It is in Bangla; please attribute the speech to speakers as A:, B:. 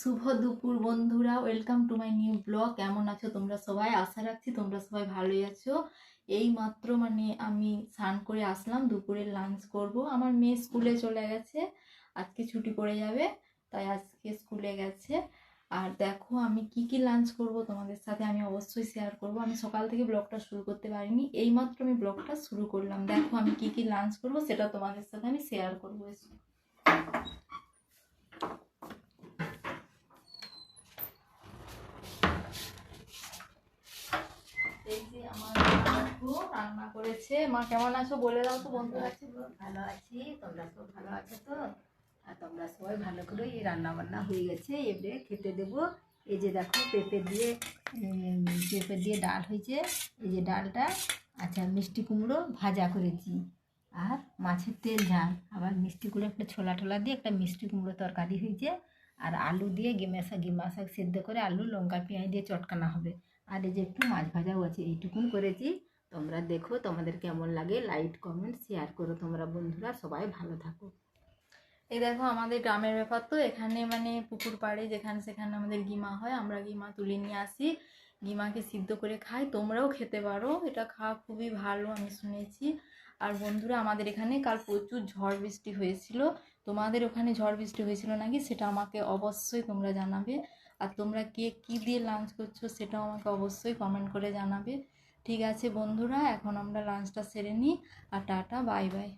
A: শুভ দুপুর বন্ধুরা, welcome to my new blog. কেমন আছো তোমরা সবাই? আশা রাখছি তোমরা সবাই ভালোই আছো। এই মাত্র আমি স্নান করে আসলাম, দুপুরের লাঞ্চ করব। আমার মেয়ে স্কুলে চলে গেছে, আজকে ছুটি পড়ে যাবে, তাই আজকে স্কুলে গেছে। আর দেখো আমি কি কি লাঞ্চ করব তোমাদের সাথে আমি অবশ্যই শেয়ার করব। আমি সকাল থেকে ব্লগটা শুরু করতে পারিনি, এই মাত্র আমি ব্লগটা শুরু করলাম। দেখো আমি কি কি লাঞ্চ করব সেটা তোমাদের সাথে আমি শেয়ার করবো। এই যে আমার রান্না করেছে। মা কেমন আছো বলে দাও তো বন্ধুরা।
B: ভালো আছি, তোমরা সব ভালো আছো তো? আর তোমরা সবাই ভালো করে এই রান্না বান্না হয়ে গেছে, এবারে খেতে দেবো। এই যে দেখো পেঁপে দিয়ে ডাল হয়েছে। এই যে ডালটা, আচ্ছা মিষ্টি কুমড়ো ভাজা করেছি, আর মাছের তেল ঝাল, আবার মিষ্টি কুমড়ো একটা ছোলা টোলা দিয়ে একটা মিষ্টি কুমড়ো তরকারি হয়েছে। আর আলু দিয়ে গেমা শাক সেদ্ধ করে আলু লঙ্কা পেঁয়াজ দিয়ে চটকানো হবে। আর এই যে একটু মাছ ভাজাও আছে। এইটুকুন করেছি। তোমরা দেখো তোমাদের কেমন লাগে, লাইক কমেন্ট শেয়ার করো তোমরা বন্ধুরা, সবাই ভালো থাকো।
A: এই দেখো আমাদের গ্রামের ব্যাপার তো, এখানে পুকুর পাড়ে যেখানে সেখানে আমাদের গিমা হয়, আমরা গিমা তুলে নিয়ে আসি, গিমাকে সিদ্ধ করে খাই। তোমরাও খেতে পারো, এটা খাওয়া খুবই ভালো আমি শুনেছি। আর বন্ধুরা আমাদের এখানে কাল প্রচুর ঝড় বৃষ্টি হয়েছিল। তোমাদের ওখানে ঝড় বৃষ্টি হয়েছিল নাকি সেটা আমাকে অবশ্যই তোমরা জানাবে। আর তোমরা কে কী দিয়ে লাঞ্চ করছো সেটাও আমাকে অবশ্যই কমেন্ট করে জানাবে। ঠিক আছে বন্ধুরা, এখন আমরা লাঞ্চটা সেরে নিই। আর টাটা, বাই বাই।